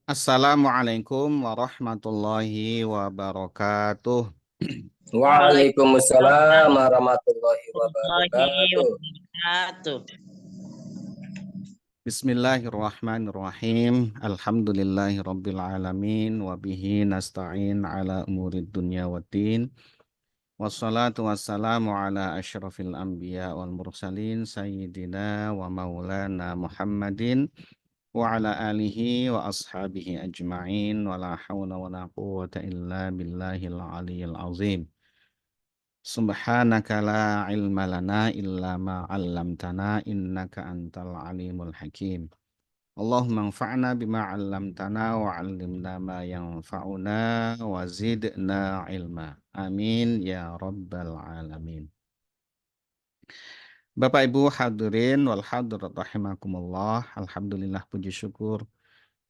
Assalamualaikum warahmatullahi wabarakatuh. Waalaikumsalam warahmatullahi Warahmatullahi wabarakatuh. wabarakatuh. Bismillahirrahmanirrahim. Alhamdulillahi rabbil alamin. Wabihi nasta'in ala umurid dunya waddin. Wassalatu wassalamu ala ashrafil anbiya wal mursalin. Sayyidina wa maulana Muhammadin. Wa ala alihi wa ashabihi ajma'in. Wa la hawla wa la quwwata illa billahil aliyyil azim. Subhanaka la ilma lana illa ma 'allamtana innaka antal alimul hakim. Allahumma anfa'na bima 'allamtana wa 'allimna ma yanfa'una wa zidna ilma. Amin ya rabbal alamin. Bapak Ibu hadirin wal hadirat rahimakumullah. Alhamdulillah puji syukur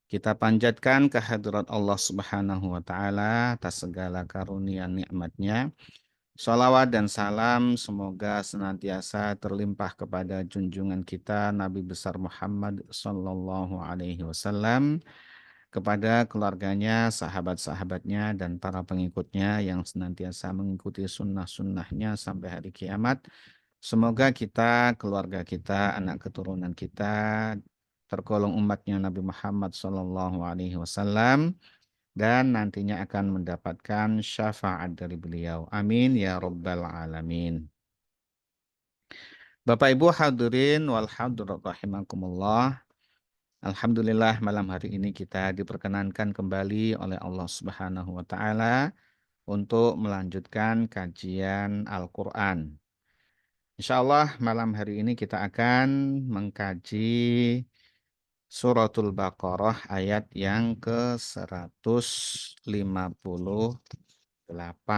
kita panjatkan kehadirat Allah Subhanahu wa taala atas segala karunia nikmat-Nya. Salawat dan salam semoga senantiasa terlimpah kepada junjungan kita Nabi besar Muhammad Sallallahu Alaihi Wasallam, kepada keluarganya, sahabat-sahabatnya, dan para pengikutnya yang senantiasa mengikuti sunnah-sunnahnya sampai hari kiamat. Semoga kita, keluarga kita, anak keturunan kita tergolong umatnya Nabi Muhammad Sallallahu Alaihi Wasallam dan nantinya akan mendapatkan syafaat dari beliau. Amin ya rabbal alamin. Bapak Ibu hadirin wal hadirat rahimakumullah. Alhamdulillah malam hari ini kita diperkenankan kembali oleh Allah Subhanahu wa taala untuk melanjutkan kajian Al-Qur'an. Insyaallah malam hari ini kita akan mengkaji Suratul Baqarah ayat yang ke-158.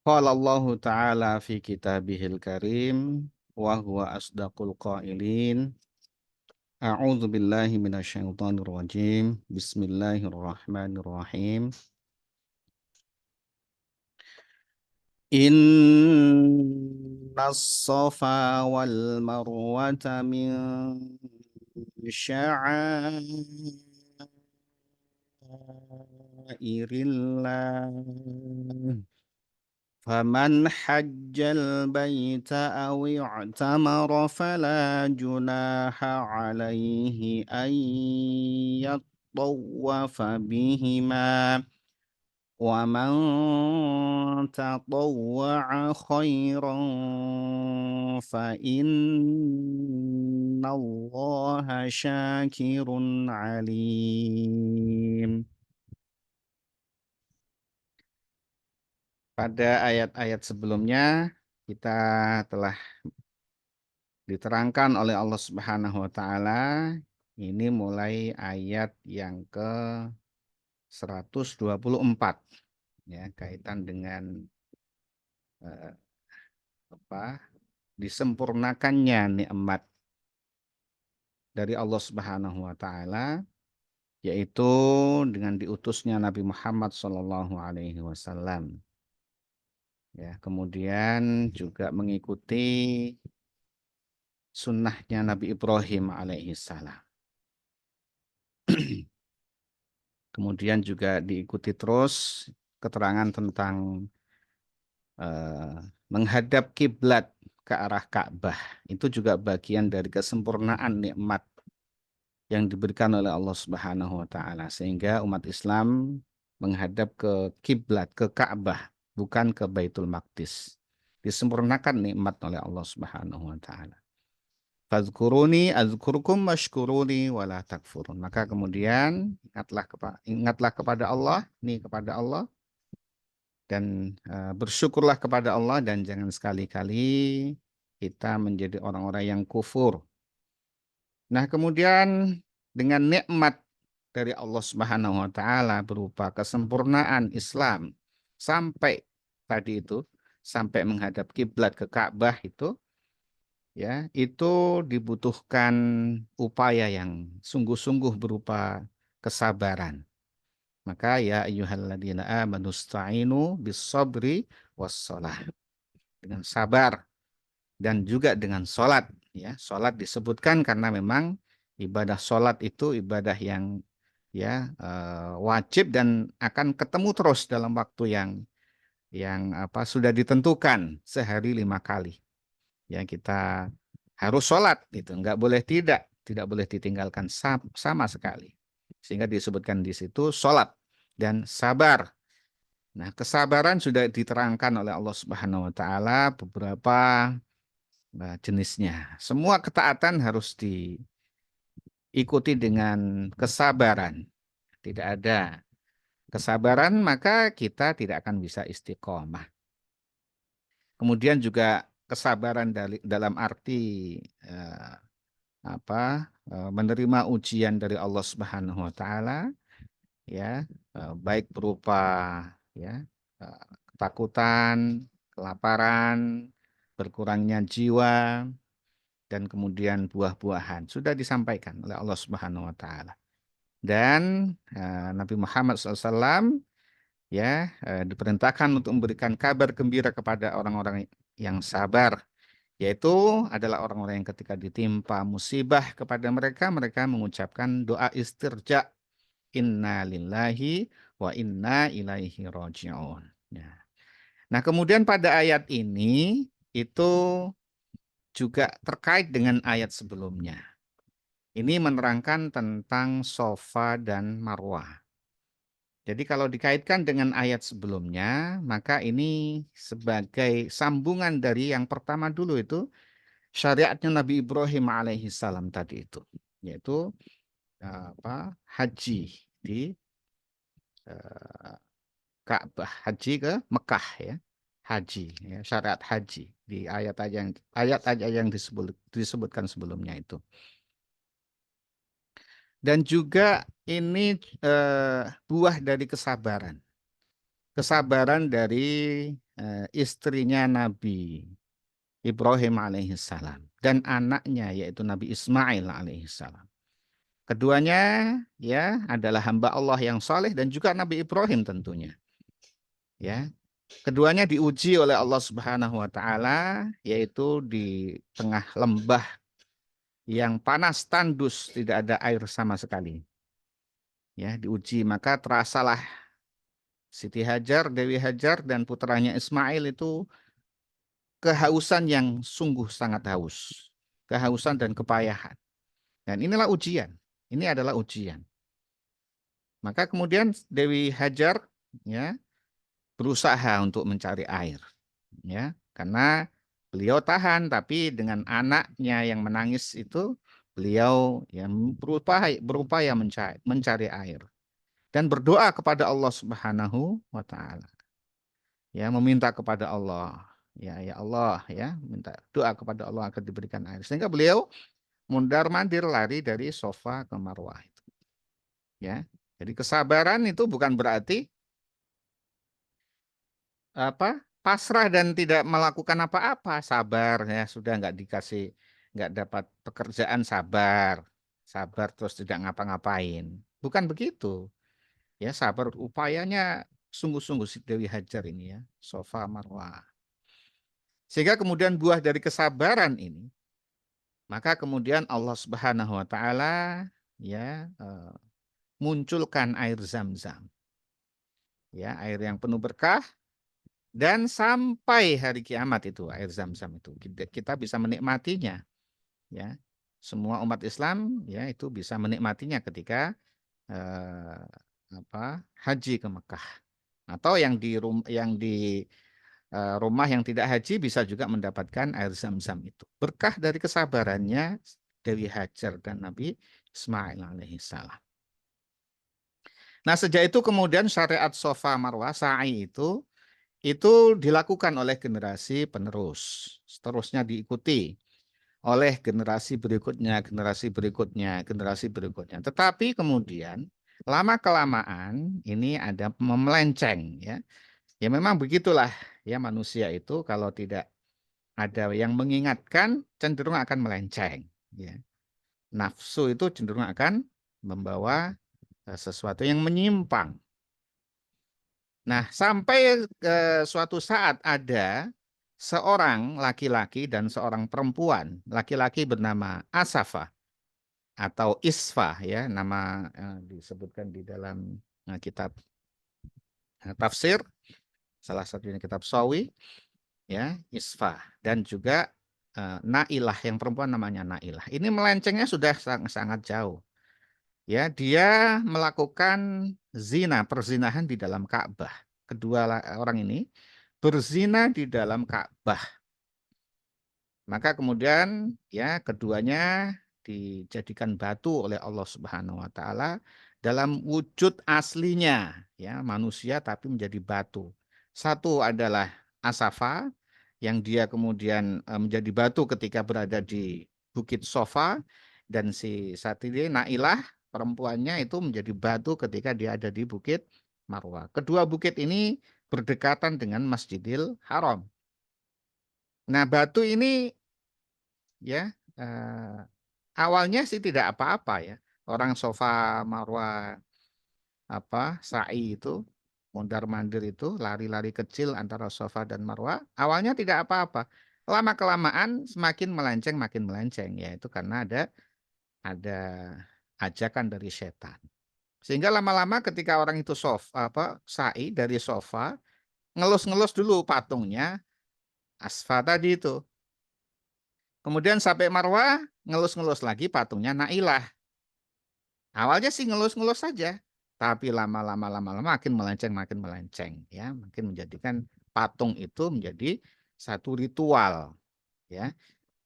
Qala Allah Ta'ala fi kitabihil karim wa huwa asdaqul qailin. A'udzu billahi minasyaitonir rajim. Bismillahirrahmanirrahim. Innas safa wal marwata min sya'airillah. فمن حج البيت أو اعتمر فلا جناح عليه أن يطوف بهما ومن تطوع خيرا فإن الله شاكر عليم. Pada ayat-ayat sebelumnya kita telah diterangkan oleh Allah Subhanahu wa taala, ini mulai ayat yang ke-124 ya, kaitan dengan disempurnakannya nikmat dari Allah Subhanahu wa taala, yaitu dengan diutusnya Nabi Muhammad sallallahu alaihi wasallam. Ya, kemudian juga mengikuti sunnahnya Nabi Ibrahim alaihissalam. Kemudian juga diikuti terus keterangan tentang menghadap kiblat ke arah Ka'bah. Itu juga bagian dari kesempurnaan nikmat yang diberikan oleh Allah Subhanahu wa taala, sehingga umat Islam menghadap ke kiblat, ke Ka'bah, bukan ke Baitul Maqdis. Disempurnakan nikmat oleh Allah Subhanahu wa taala. Fazkuruni azkurkum washkuruni wala takfurun. Maka kemudian ingatlah kepada Allah, kepada Allah, dan bersyukurlah kepada Allah, dan jangan sekali-kali kita menjadi orang-orang yang kufur. Nah, kemudian dengan nikmat dari Allah Subhanahu wa taala berupa kesempurnaan Islam sampai tadi itu sampai menghadap kiblat ke Ka'bah itu dibutuhkan upaya yang sungguh-sungguh berupa kesabaran. Maka ya ayyuhalladzina amanu sta'inu bis sabri wassalah. Dengan sabar dan juga dengan sholat. Ya, sholat disebutkan karena memang ibadah sholat itu ibadah yang wajib dan akan ketemu terus dalam waktu yang sudah ditentukan sehari 5 kali. Ya, kita harus sholat itu nggak boleh tidak boleh ditinggalkan sama sekali. Sehingga disebutkan di situ sholat dan sabar. Nah, kesabaran sudah diterangkan oleh Allah Subhanahu wa taala beberapa jenisnya. Semua ketaatan harus diikuti dengan kesabaran. Tidak ada kesabaran, maka kita tidak akan bisa istiqomah. Kemudian juga kesabaran dalam arti eh, menerima ujian dari Allah Subhanahu wa taala, ya, baik berupa ya ketakutan, kelaparan, berkurangnya jiwa, dan kemudian buah-buahan sudah disampaikan oleh Allah Subhanahu wa taala. Dan Nabi Muhammad SAW diperintahkan untuk memberikan kabar gembira kepada orang-orang yang sabar, yaitu adalah orang-orang yang ketika ditimpa musibah kepada mereka, mereka mengucapkan doa istirja, inna lillahi wa inna ilaihi raji'un. Ya. Nah, kemudian pada ayat ini itu juga terkait dengan ayat sebelumnya. Ini menerangkan tentang Sofa dan Marwah. Jadi kalau dikaitkan dengan ayat sebelumnya, maka ini sebagai sambungan dari yang pertama dulu itu, syariatnya Nabi Ibrahim alaihi salam tadi itu, yaitu haji di eh, Ka'bah, haji ke Mekah ya. Haji ya, syariat haji di ayat-ayat yang disebutkan sebelumnya itu. Dan juga ini buah dari kesabaran. Kesabaran dari istrinya Nabi Ibrahim alaihissalam dan anaknya yaitu Nabi Ismail alaihissalam. Keduanya ya adalah hamba Allah yang saleh dan juga Nabi Ibrahim tentunya. Ya. Keduanya diuji oleh Allah Subhanahu wa taala yaitu di tengah lembah yang panas tandus, tidak ada air sama sekali. Ya, diuji maka terasalah Siti Hajar, Dewi Hajar dan putranya Ismail itu kehausan yang sungguh sangat haus. Kehausan dan kepayahan. Dan inilah ujian. Ini adalah ujian. Maka kemudian Dewi Hajar ya berusaha untuk mencari air. Ya, karena beliau tahan tapi dengan anaknya yang menangis itu beliau berupaya mencari air dan berdoa kepada Allah Subhanahu wa taala. Ya, meminta kepada Allah. Ya Allah ya, minta doa kepada Allah agar diberikan air. Sehingga beliau mundar-mandir lari dari Sofa ke Marwah itu. Ya. Jadi kesabaran itu bukan berarti pasrah dan tidak melakukan apa-apa, sabar ya, sudah nggak dapat pekerjaan, sabar terus tidak ngapa-ngapain, bukan begitu ya. Sabar upayanya sungguh-sungguh si Dewi Hajar ini ya, Sofa Marwah, sehingga kemudian buah dari kesabaran ini, maka kemudian Allah Subhanahu Wa Taala ya munculkan air Zam-Zam, ya, air yang penuh berkah. Dan sampai hari kiamat itu air Zam-Zam itu kita bisa menikmatinya, ya. Semua umat Islam ya itu bisa menikmatinya ketika eh, haji ke Mekah. Atau yang di rumah yang tidak haji bisa juga mendapatkan air Zam-Zam itu. Berkah dari kesabarannya Dewi Hajar dan Nabi Ismail alaihissalam. Nah, sejak itu kemudian syariat Sofa Marwah sa'i itu dilakukan oleh generasi penerus. Seterusnya diikuti oleh generasi berikutnya, generasi berikutnya, generasi berikutnya. Tetapi kemudian Lama-kelamaan ini ada melenceng ya. Ya memang begitulah ya manusia itu kalau tidak ada yang mengingatkan cenderung akan melenceng ya. Nafsu itu cenderung akan membawa sesuatu yang menyimpang. Nah, sampai suatu saat ada seorang laki-laki dan seorang perempuan. Laki-laki bernama Asafa atau Isfa ya, nama disebutkan di dalam kitab tafsir, salah satunya kitab Sawi ya, Isfa dan juga Nailah yang perempuan namanya Nailah. Ini melencengnya sudah sangat jauh. Ya, dia melakukan zina, perzinahan di dalam Ka'bah. Kedua orang ini berzina di dalam Ka'bah. Maka kemudian ya keduanya dijadikan batu oleh Allah Subhanahu wa taala dalam wujud aslinya ya manusia tapi menjadi batu. Satu adalah Asafa yang dia kemudian menjadi batu ketika berada di Bukit Sofa dan si saat ini Nailah perempuannya itu menjadi batu ketika dia ada di Bukit Marwah. Kedua bukit ini berdekatan dengan Masjidil Haram. Nah, batu ini ya awalnya sih tidak apa-apa ya. Orang Sofa Marwah sa'i itu mondar-mandir itu lari-lari kecil antara Sofa dan Marwah awalnya tidak apa-apa. Lama kelamaan semakin melenceng makin melenceng ya itu karena ada ajakan dari setan. Sehingga lama-lama ketika orang itu sa'i dari Sofa ngelus-ngelus dulu patungnya Asfa tadi itu. Kemudian sampai Marwah, ngelus-ngelus lagi patungnya Nailah. Awalnya sih ngelus-ngelus saja, tapi lama-lama makin melenceng ya, makin menjadikan patung itu menjadi satu ritual ya.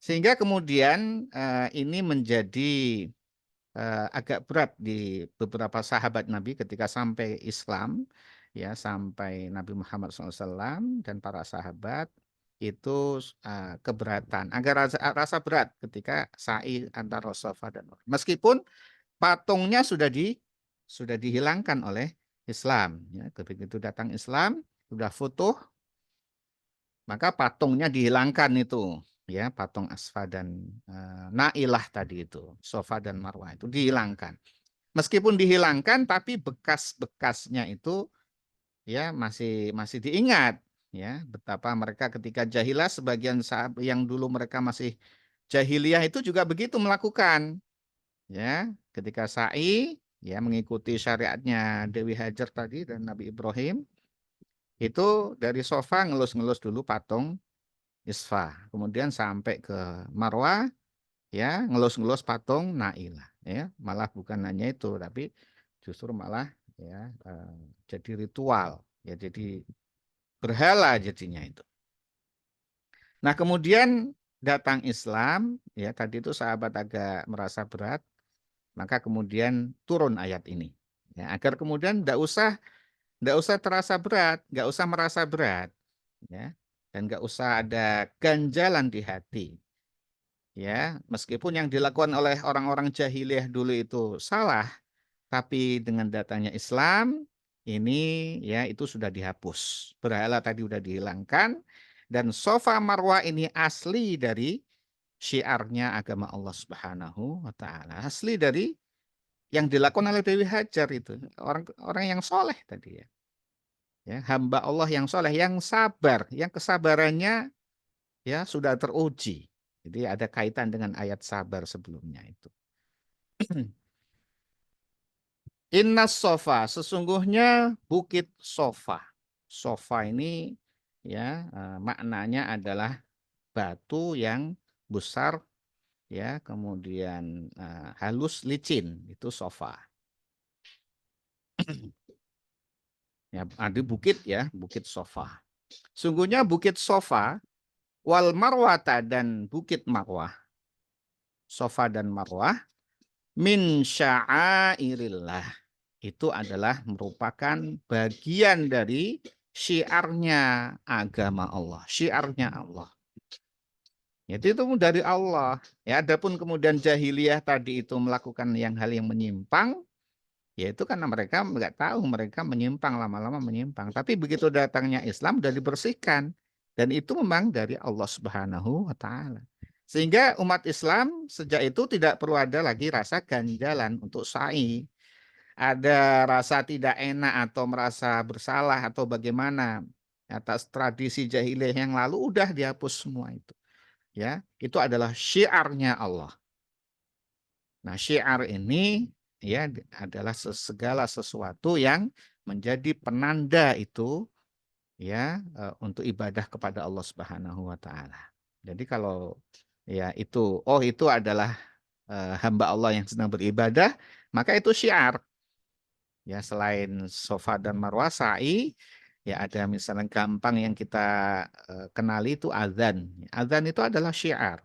Sehingga kemudian ini menjadi agak berat di beberapa sahabat Nabi ketika sampai Islam ya sampai Nabi Muhammad SAW dan para sahabat itu keberatan agak rasa berat ketika sa'i antara Safa dan Marwah. Meskipun patungnya sudah dihilangkan oleh Islam ya begitu datang Islam sudah futuh maka patungnya dihilangkan itu ya patung Asfa dan Nailah tadi itu Sofa dan Marwah itu dihilangkan meskipun dihilangkan tapi bekas-bekasnya itu ya masih diingat ya betapa mereka ketika jahilah sebagian sahabat yang dulu mereka masih jahiliyah itu juga begitu melakukan ya ketika sa'i ya mengikuti syariatnya Dewi Hajar tadi dan Nabi Ibrahim itu dari Sofa ngelus-ngelus dulu patung Isfa kemudian sampai ke Marwah ya ngelus-ngelus patung Nailah ya malah bukan hanya itu tapi justru malah ya jadi ritual ya jadi berhala jadinya itu. Nah kemudian datang Islam ya tadi itu sahabat agak merasa berat maka kemudian turun ayat ini ya agar kemudian tidak usah terasa berat nggak usah merasa berat ya dan nggak usah ada ganjalan di hati ya meskipun yang dilakukan oleh orang-orang jahiliyah dulu itu salah tapi dengan datangnya Islam ini ya itu sudah dihapus berhala tadi sudah dihilangkan dan Sofa Marwah ini asli dari syiarnya agama Allah Subhanahu wa taala asli dari yang dilakukan oleh Dewi Hajar itu orang-orang yang soleh tadi ya hamba Allah yang soleh yang sabar yang kesabarannya ya sudah teruji. Jadi ada kaitan dengan ayat sabar sebelumnya itu. Inna sofa, sesungguhnya bukit sofa. Sofa ini ya maknanya adalah batu yang besar ya kemudian halus licin itu sofa. Ya ada bukit ya bukit sofa. Sungguhnya bukit sofa wal marwata dan bukit marwah. Sofa dan marwah min sya'airillah itu adalah merupakan bagian dari syiarnya agama Allah, syiarnya Allah. Itu dari Allah. Ya, adapun kemudian jahiliyah tadi itu melakukan hal yang menyimpang, Yaitu karena mereka nggak tahu, mereka menyimpang, lama-lama menyimpang. Tapi begitu datangnya Islam sudah dibersihkan. Dan itu memang dari Allah Subhanahu wa Ta'ala. Sehingga umat Islam sejak itu tidak perlu ada lagi rasa ganjalan untuk sa'i. Ada rasa tidak enak atau merasa bersalah atau bagaimana atas tradisi jahiliyah yang lalu, udah dihapus semua itu. Ya, itu adalah syiarnya Allah. Nah, syiar ini ya adalah segala sesuatu yang menjadi penanda itu ya untuk ibadah kepada Allah Subhanahu wa taala. Jadi kalau ya itu adalah hamba Allah yang sedang beribadah, maka itu syiar. Ya, selain Safa dan Marwah sa'i, ya ada misalnya gampang yang kita kenali itu azan. Azan itu adalah syiar.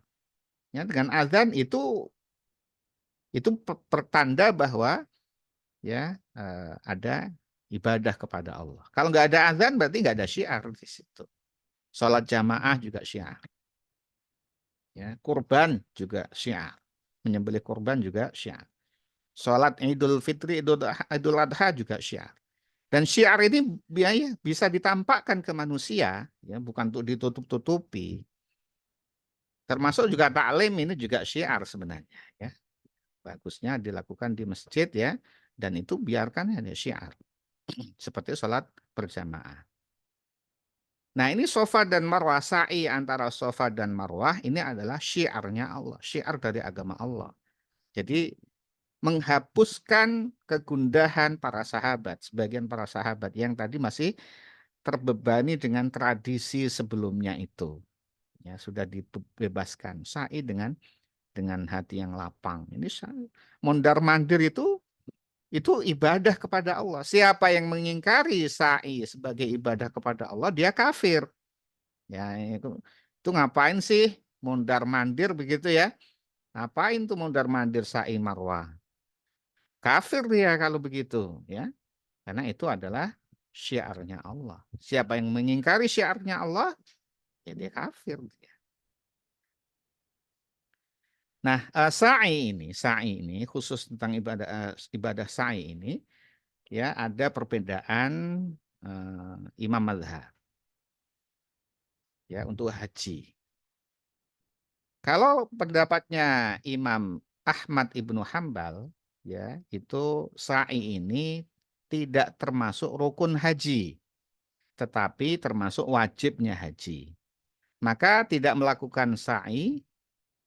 Ya, dengan azan itu pertanda bahwa ya ada ibadah kepada Allah. Kalau nggak ada azan berarti nggak ada syiar di situ. Sholat jamaah juga syiar. Ya, kurban juga syiar. Menyembelih kurban juga syiar. Sholat Idul Fitri, Idul Adha juga syiar. Dan syiar ini bisa ditampakkan ke manusia, ya, bukan untuk ditutup-tutupi. Termasuk juga taklim ini juga syiar sebenarnya. Ya. Bagusnya dilakukan di masjid ya, dan itu biarkan hanya syiar. Seperti sholat berjamaah. Nah, ini Safa dan Marwah, sa'i antara Safa dan Marwah ini adalah syiarnya Allah, syiar dari agama Allah. Jadi menghapuskan kegundahan para sahabat, sebagian para sahabat yang tadi masih terbebani dengan tradisi sebelumnya itu. Ya, sudah dibebaskan. Sa'i dengan hati yang lapang. Ini mondar-mandir itu ibadah kepada Allah. Siapa yang mengingkari sa'i sebagai ibadah kepada Allah, dia kafir. Ya, itu ngapain sih mondar-mandir begitu ya? Ngapain tuh mondar-mandir sa'i marwah? Kafir dia kalau begitu, ya. Karena itu adalah syiarnya Allah. Siapa yang mengingkari syiarnya Allah, ya dia kafir. Nah, sa'i ini khusus tentang ibadah sa'i ini ya ada perbedaan imam mazhab ya untuk haji. Kalau pendapatnya Imam Ahmad Ibnu Hambal ya itu sa'i ini tidak termasuk rukun haji, tetapi termasuk wajibnya haji. Maka tidak melakukan sa'i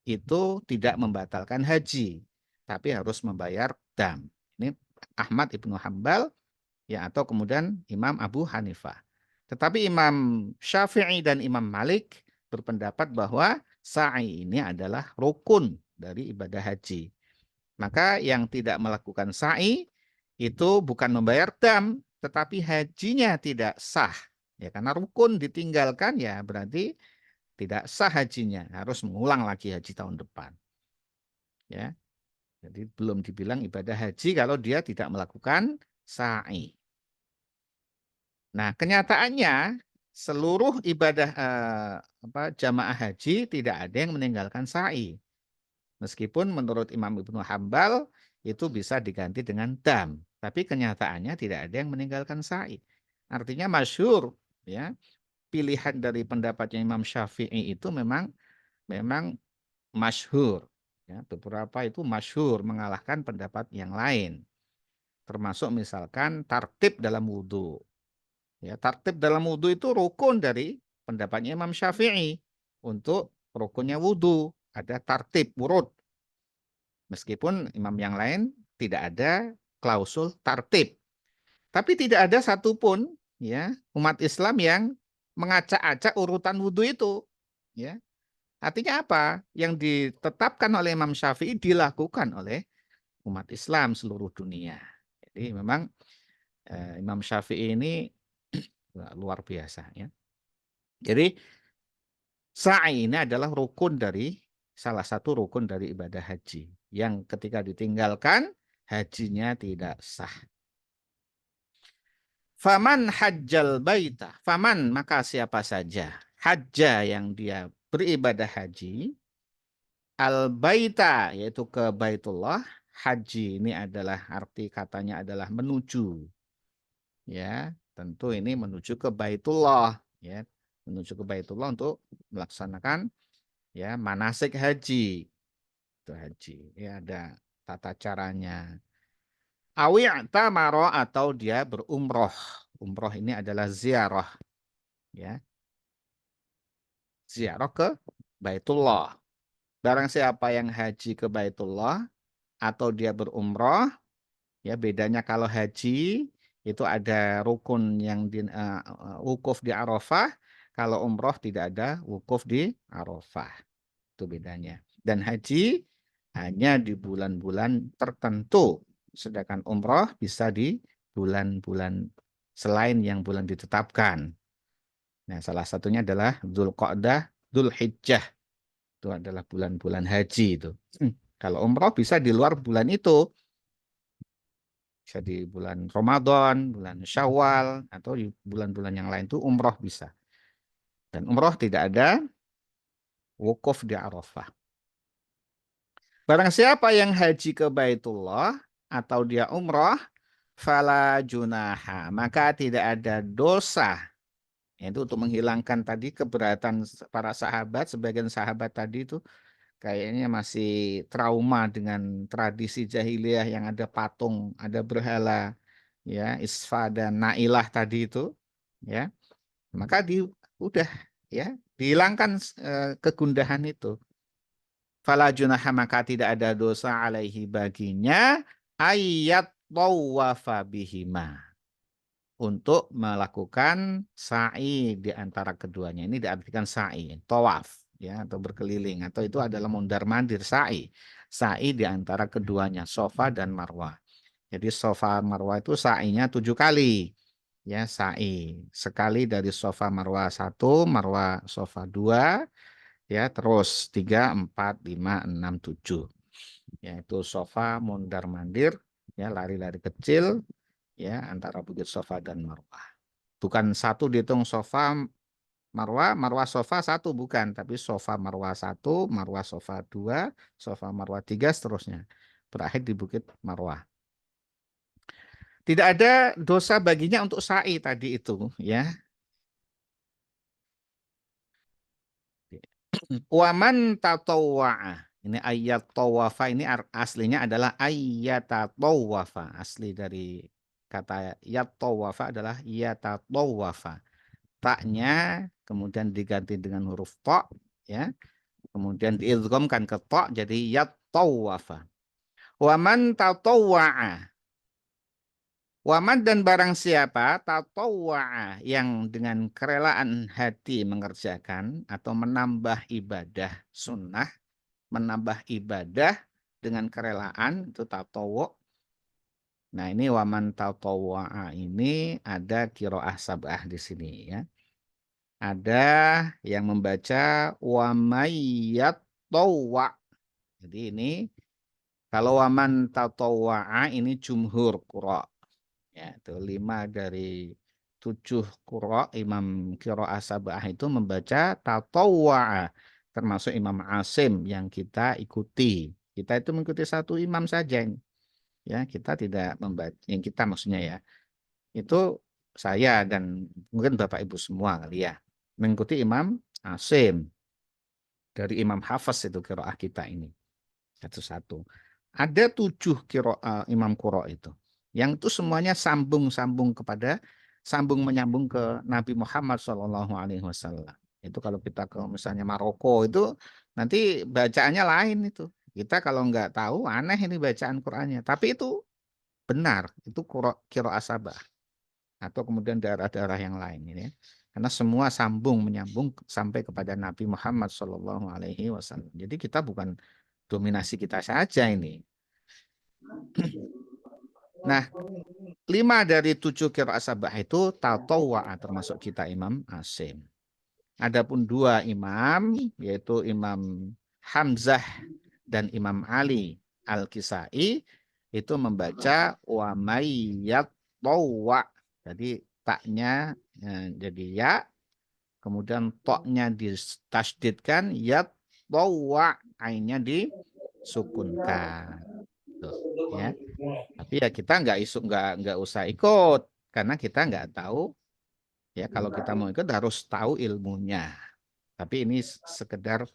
itu tidak membatalkan haji, tapi harus membayar dam. Ini Ahmad Ibnu Hambal ya atau kemudian Imam Abu Hanifah. Tetapi Imam Syafi'i dan Imam Malik berpendapat bahwa sa'i ini adalah rukun dari ibadah haji. Maka yang tidak melakukan sa'i itu bukan membayar dam, tetapi hajinya tidak sah. Ya, karena rukun ditinggalkan ya berarti tidak sah hajinya, harus mengulang lagi haji tahun depan. Ya. Jadi belum dibilang ibadah haji kalau dia tidak melakukan sa'i. Nah, kenyataannya seluruh ibadah jamaah haji tidak ada yang meninggalkan sa'i. Meskipun menurut Imam Ibnu Hambal itu bisa diganti dengan dam, tapi kenyataannya tidak ada yang meninggalkan sa'i. Artinya masyhur ya, pilihan dari pendapatnya Imam Syafi'i itu memang masyhur. Ya, beberapa itu masyhur mengalahkan pendapat yang lain. Termasuk misalkan tartib dalam wudhu. Ya, tartib dalam wudhu itu rukun dari pendapatnya Imam Syafi'i. Untuk rukunnya wudhu ada tartib urut. Meskipun imam yang lain tidak ada klausul tartib. Tapi tidak ada satupun ya umat Islam yang mengacak-acak urutan wudhu itu. Ya. Artinya apa? Yang ditetapkan oleh Imam Syafi'i dilakukan oleh umat Islam seluruh dunia. Jadi memang Imam Syafi'i ini luar biasa ya. Jadi sa'i ini adalah salah satu rukun dari ibadah haji yang ketika ditinggalkan hajinya tidak sah. Faman hajjal baita, faman maka siapa saja hajja yang dia beribadah haji al baita yaitu ke Baitullah haji ini adalah arti katanya adalah menuju. Ya, tentu ini menuju ke Baitullah, ya. Menuju ke Baitullah untuk melaksanakan ya manasik haji. Itu haji. Ya, ada tata caranya. Awi tamaro atau dia berumroh. Umroh ini adalah ziarah, ya. Ziarah ke Baitullah. Barang siapa yang haji ke Baitullah atau dia berumroh, ya bedanya kalau haji itu ada rukun yang wukuf di Arafah, kalau umroh tidak ada wukuf di Arafah. Itu bedanya. Dan haji hanya di bulan-bulan tertentu, sedangkan umroh bisa di bulan-bulan selain yang bulan ditetapkan. Nah, salah satunya adalah Dzulqa'dah, Dzulhijjah. Itu adalah bulan-bulan haji itu. Kalau umroh bisa di luar bulan itu. Bisa di bulan Ramadan, bulan Syawal, atau di bulan-bulan yang lain itu umroh bisa. Dan umroh tidak ada wukuf di Arafah. Barang siapa yang haji ke Baitullah atau dia umroh, fala junaha, maka tidak ada dosa. Itu untuk menghilangkan tadi keberatan para sahabat, sebagian sahabat tadi itu kayaknya masih trauma dengan tradisi jahiliyah yang ada patung, ada berhala, ya, Isfa dan Nailah tadi itu, ya. Maka udah ya, dihilangkan kegundahan itu. Fala junaha, maka tidak ada dosa alaihi baginya ayat tawafa bihima, untuk melakukan sa'i di antara keduanya. Ini diartikan sa'i, tawaf, ya, atau berkeliling, atau itu adalah mondar-mandir sa'i. Sa'i di antara keduanya, Sofa dan Marwah. Jadi Sofa Marwah itu sa'inya 7 kali. Ya, sa'i. Sekali dari Sofa Marwah 1, Marwah Sofa 2, ya, terus 3, 4, 5, 6, 7. Yaitu Sofa mondar-mandir, ya, lari-lari kecil, ya, antara Bukit Sofa dan Marwah. Bukan satu dihitung Sofa Marwah, Marwah Sofa satu, bukan, tapi Sofa Marwah 1, Marwah Sofa 2, Sofa Marwah 3, seterusnya. Berakhir di Bukit Marwah. Tidak ada dosa baginya untuk sa'i tadi itu, ya. Waman tatawwa'a. Ini ayat tawafa ini aslinya adalah ayat tawafa. Asli dari kata ayat tawafa adalah yatatawafa. Taknya kemudian diganti dengan huruf ta, ya. Kemudian diidghamkan ke ta jadi yatawafa. Waman tatawwa'a. Waman dan barang siapa tatawwa'a yang dengan kerelaan hati mengerjakan atau menambah ibadah sunnah, menambah ibadah dengan kerelaan itu tatawwu'. Nah, ini waman tatawwa'a ini ada qiraah sab'ah di sini, ya. Ada yang membaca wa mayyat tawwa. Jadi ini kalau waman tatawwa'a ini jumhur qura. Ya, itu 5 dari 7 qura Imam qiraah sab'ah itu membaca tatawwa'a, termasuk Imam Asim yang kita ikuti. Kita itu mengikuti satu imam saja. Ya, kita tidak membaca, yang kita maksudnya ya. Itu saya dan mungkin Bapak Ibu semua kali ya, mengikuti Imam Asim dari Imam Hafaz itu qiraah kita ini satu-satu. Ada 7 qiraah Imam Qura itu, yang itu semuanya sambung-sambung kepada sambung menyambung ke Nabi Muhammad SAW. Itu kalau kita ke misalnya Maroko itu nanti bacaannya lain itu. Kita kalau nggak tahu aneh ini bacaan Qur'annya. Tapi itu benar, itu qiraah sabah atau kemudian daerah-daerah yang lain ini, ya. Karena semua sambung menyambung sampai kepada Nabi Muhammad SAW. Jadi kita bukan dominasi kita saja ini. Nah, 5 dari 7 qiraat sabah itu tatawwa, termasuk kita Imam Asim. Adapun 2 imam, yaitu Imam Hamzah dan Imam Ali Al-Kisai, itu membaca wa mayyat tawwa. Jadi taknya jadi ya, kemudian toknya ditasdidkan, yat tawwa, ainnya disukunkan. Tuh. ya. Tapi ya kita nggak usah ikut karena kita nggak tahu ya. Kalau kita mau ikut harus tahu ilmunya. Tapi ini sekedar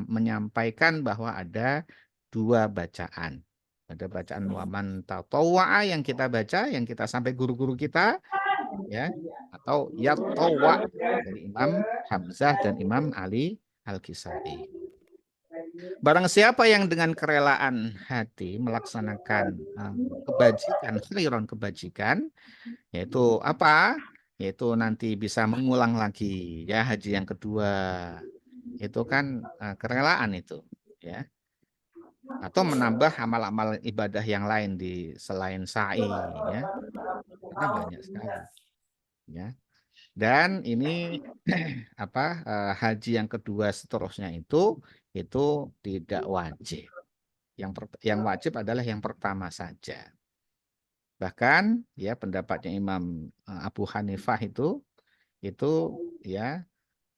menyampaikan bahwa ada dua bacaan. Ada bacaan waman tatawwa'a yang kita baca, yang kita sampai guru-guru kita, ya, atau yatawwa dari Imam Hamzah dan Imam Ali Al-Kisai. Barang siapa yang dengan kerelaan hati melaksanakan kebajikan, khairan kebajikan, yaitu apa? Yaitu nanti bisa mengulang lagi ya haji yang kedua. Itu kan kerelaan itu, ya. Atau menambah amal-amal ibadah yang lain di selain sa'i, ya. Karena banyak sekali, ya. Dan ini apa haji yang kedua seterusnya itu tidak wajib. Yang wajib adalah yang pertama saja. Bahkan ya pendapatnya Imam Abu Hanifah itu ya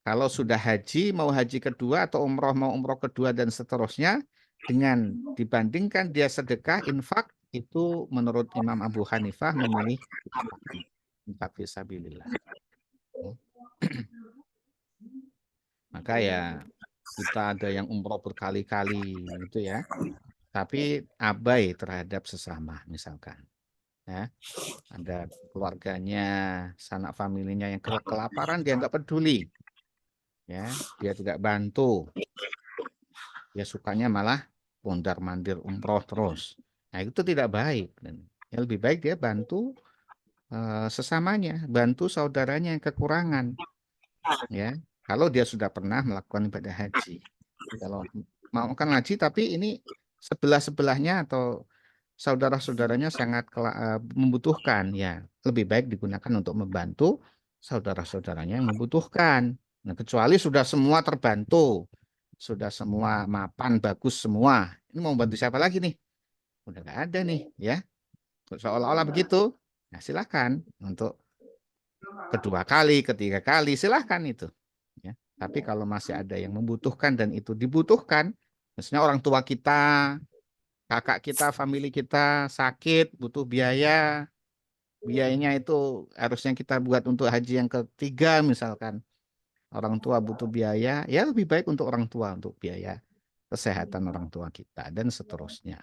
kalau sudah haji mau haji kedua atau umroh mau umroh kedua dan seterusnya dengan dibandingkan dia sedekah infak itu menurut Imam Abu Hanifah memilih infak fisabilillah. Maka ya kita ada yang umroh berkali-kali itu ya, tapi abai terhadap sesama misalkan. Ya, ada keluarganya, sanak familinya yang kelaparan dia nggak peduli, ya, dia tidak bantu, dia sukanya malah mondar-mandir umroh terus. Nah itu tidak baik. Dan yang lebih baik dia bantu sesamanya, bantu saudaranya yang kekurangan, ya. Kalau dia sudah pernah melakukan ibadah haji, kalau mau kan haji tapi ini sebelah-sebelahnya atau saudara-saudaranya sangat membutuhkan, ya lebih baik digunakan untuk membantu saudara-saudaranya yang membutuhkan. Nah, kecuali sudah semua terbantu, sudah semua mapan bagus semua, ini mau bantu siapa lagi nih? Udah nggak ada nih, ya seolah-olah begitu. Nah, silakan untuk kedua kali, ketiga kali, silahkan itu. Ya. Tapi kalau masih ada yang membutuhkan dan itu dibutuhkan, misalnya orang tua kita, kakak kita, famili kita sakit, butuh biaya, biayanya itu harusnya kita buat untuk haji yang ketiga misalkan. Orang tua butuh biaya, ya lebih baik untuk orang tua, untuk biaya kesehatan orang tua kita, dan seterusnya.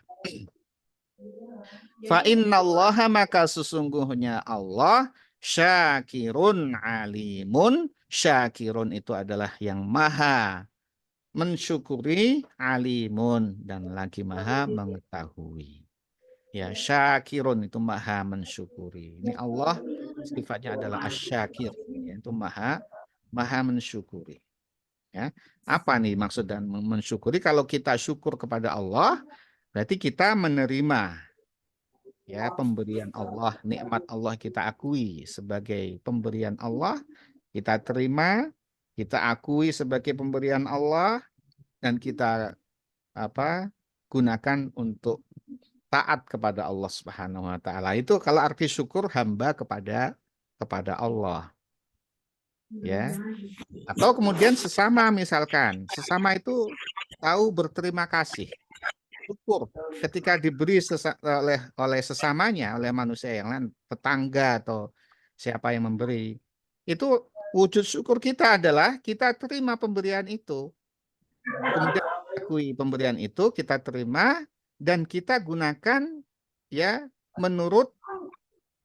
Fa innallaha maka sesungguhnya Allah syakirun alimun. Syakirun itu adalah yang maha mensyukuri, alimun dan lagi maha mengetahui. Ya, syakirun itu maha mensyukuri. Ini Allah sifatnya adalah asyakir, yaitu maha mensyukuri. Ya. Apa nih maksud dan mensyukuri? Kalau kita syukur kepada Allah, berarti kita menerima ya pemberian Allah, nikmat Allah kita akui sebagai pemberian Allah, kita terima, kita akui sebagai pemberian Allah dan kita gunakan untuk taat kepada Allah Subhanahu wa taala. Itu kalau arti syukur hamba kepada Allah. Ya. Atau kemudian sesama misalkan, sesama itu tahu berterima kasih. Syukur ketika diberi oleh sesamanya, oleh manusia yang lain, tetangga atau siapa yang memberi. Itu wujud syukur kita adalah kita terima pemberian itu. Kemudian akui pemberian itu, kita terima dan kita gunakan ya menurut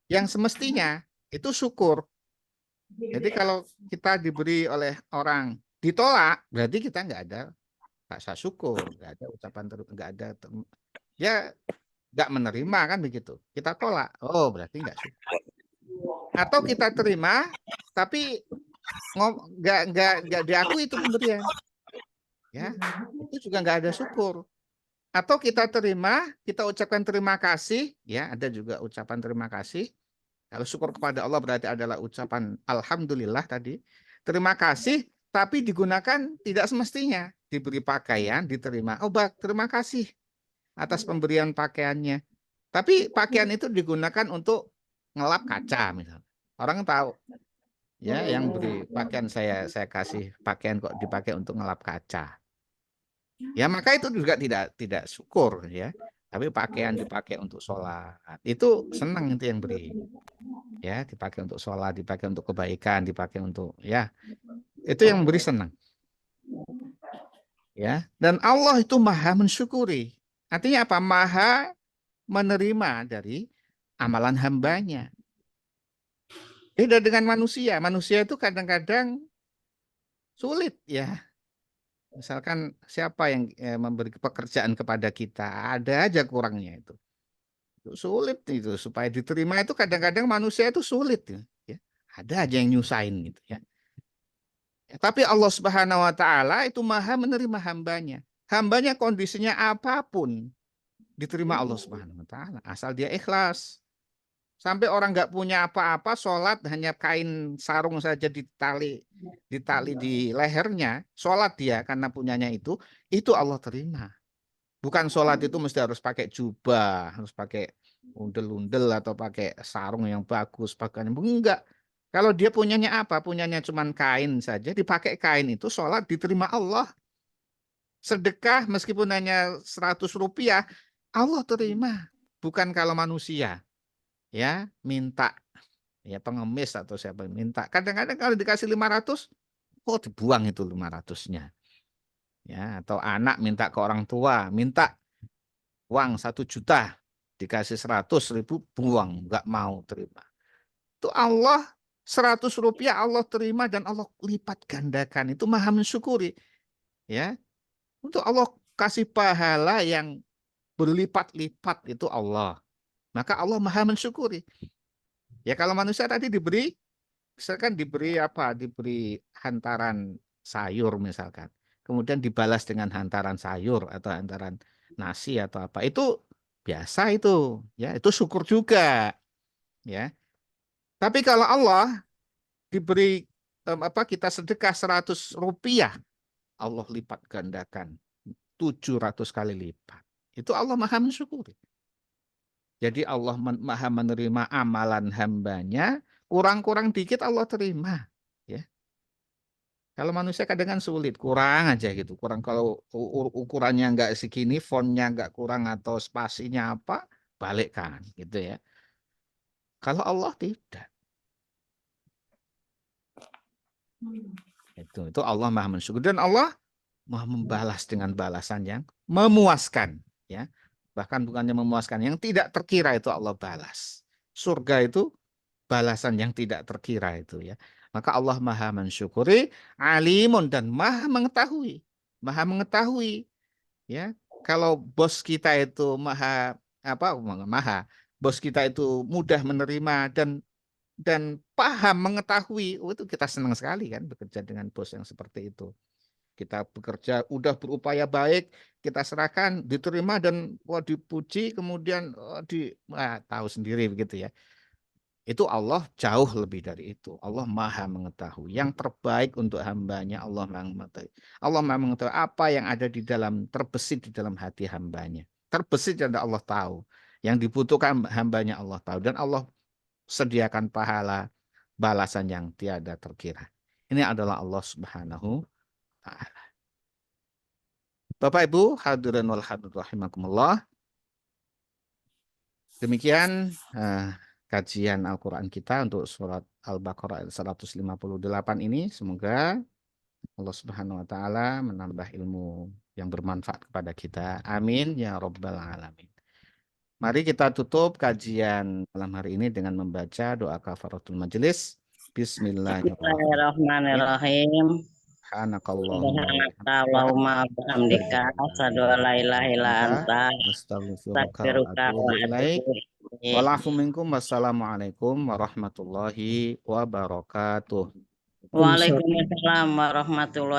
yang semestinya. Itu syukur. Jadi kalau kita diberi oleh orang ditolak, berarti kita nggak ada rasa syukur, nggak ada ucapan nggak ada ya nggak menerima kan begitu. Kita tolak, oh berarti nggak syukur. Atau kita terima, tapi nggak diakui itu pemberian, ya itu juga nggak ada syukur. Atau kita terima, kita ucapkan terima kasih, ya ada juga ucapan terima kasih. Kalau syukur kepada Allah berarti adalah ucapan alhamdulillah tadi. Terima kasih, tapi digunakan tidak semestinya. Diberi pakaian, diterima. Oh, terima kasih atas pemberian pakaiannya. Tapi pakaian itu digunakan untuk ngelap kaca misalnya. Orang tahu, ya yang beri pakaian saya kasih pakaian kok dipakai untuk ngelap kaca. Ya maka itu juga tidak syukur ya. Tapi pakaian dipakai untuk sholat. Itu senang itu yang beri. Ya, dipakai untuk sholat, dipakai untuk kebaikan, dipakai untuk ya. Itu yang beri senang. Ya, dan Allah itu maha mensyukuri. Artinya apa? Maha menerima dari amalan hambanya. Beda dengan manusia. Manusia itu kadang-kadang sulit ya. Misalkan siapa yang memberi pekerjaan kepada kita, ada aja kurangnya itu. Itu sulit itu supaya diterima itu kadang-kadang manusia itu sulit ya. Ada aja yang nyusahin gitu ya. Tapi Allah Subhanahu wa taala itu maha menerima hambanya. Hambanya kondisinya apapun diterima Allah Subhanahu wa taala asal dia ikhlas. Sampai orang nggak punya apa-apa, sholat hanya kain sarung saja ditali di lehernya, sholat dia karena punyanya itu Allah terima. Bukan sholat itu mesti harus pakai jubah, harus pakai undel-undel atau pakai sarung yang bagus, pakainya enggak. Kalau dia punyanya apa? Punyanya cuma kain saja, dipakai kain itu sholat diterima Allah. Sedekah meskipun hanya 100 rupiah, Allah terima. Bukan kalau manusia ya minta ya pengemis atau siapa yang minta. Kadang-kadang kalau dikasih 500, kok dibuang itu 500-nya. Ya, atau anak minta ke orang tua, minta uang 1 juta, dikasih 100.000, buang, nggak mau terima. Itu Allah 100 rupiah Allah terima dan Allah lipat gandakan. Itu maha mensyukuri. Ya, untuk Allah kasih pahala yang berlipat-lipat itu Allah. Maka Allah maha mensyukuri. Ya kalau manusia tadi diberi, misalkan diberi apa? Diberi hantaran sayur misalkan. Kemudian dibalas dengan hantaran sayur atau hantaran nasi atau apa. Itu biasa itu, ya. Itu syukur juga, ya. Tapi kalau Allah diberi apa kita sedekah 100 rupiah, Allah lipat gandakan 700 kali lipat. Itu Allah maha mensyukuri. Jadi Allah maha menerima amalan hambanya, kurang-kurang dikit Allah terima. Ya. Kalau manusia kadang kan sulit, kurang aja gitu. Kurang kalau ukurannya nggak segini, fontnya nggak kurang atau spasinya apa, balikkan gitu ya. Kalau Allah tidak. Itu Allah maha mensyukur dan Allah maha membalas dengan balasan yang memuaskan. Ya. Bahkan bukannya memuaskan, yang tidak terkira itu Allah balas. Surga itu balasan yang tidak terkira itu ya. Maka Allah maha mensyukuri, alimun dan maha mengetahui. Maha mengetahui ya. Kalau bos kita itu maha bos kita itu mudah menerima dan paham mengetahui, itu kita senang sekali kan bekerja dengan bos yang seperti itu. Kita bekerja udah berupaya baik, kita serahkan, diterima dan dipuji, kemudian tahu sendiri begitu ya. Itu Allah jauh lebih dari itu. Allah maha mengetahui. Yang terbaik untuk hambanya Allah maha mengetahui. Allah maha mengetahui apa yang ada di dalam, terbesit di dalam hati hambanya. Terbesit dan Allah tahu. Yang dibutuhkan hambanya Allah tahu. Dan Allah sediakan pahala balasan yang tiada terkira. Ini adalah Allah Subhanahu wa ta'ala. Bapak Ibu hadirin wal hadirat rahimakumullah. Demikian kajian Al-Quran kita untuk surat Al-Baqarah 158 ini. Semoga Allah Subhanahu wa ta'ala menambah ilmu yang bermanfaat kepada kita. Amin ya Rabbal Alamin. Mari kita tutup kajian malam hari ini dengan membaca doa kafaratul majelis. Bismillahirrahmanirrahim. Subhanakallahumma bihamdika asyhadu an la ilaha illa anta astaghfiruka wa atubu ilaik. Walafu minkum. Wassalamualaikum warahmatullahi wabarakatuh. Waalaikumsalam warahmatullahi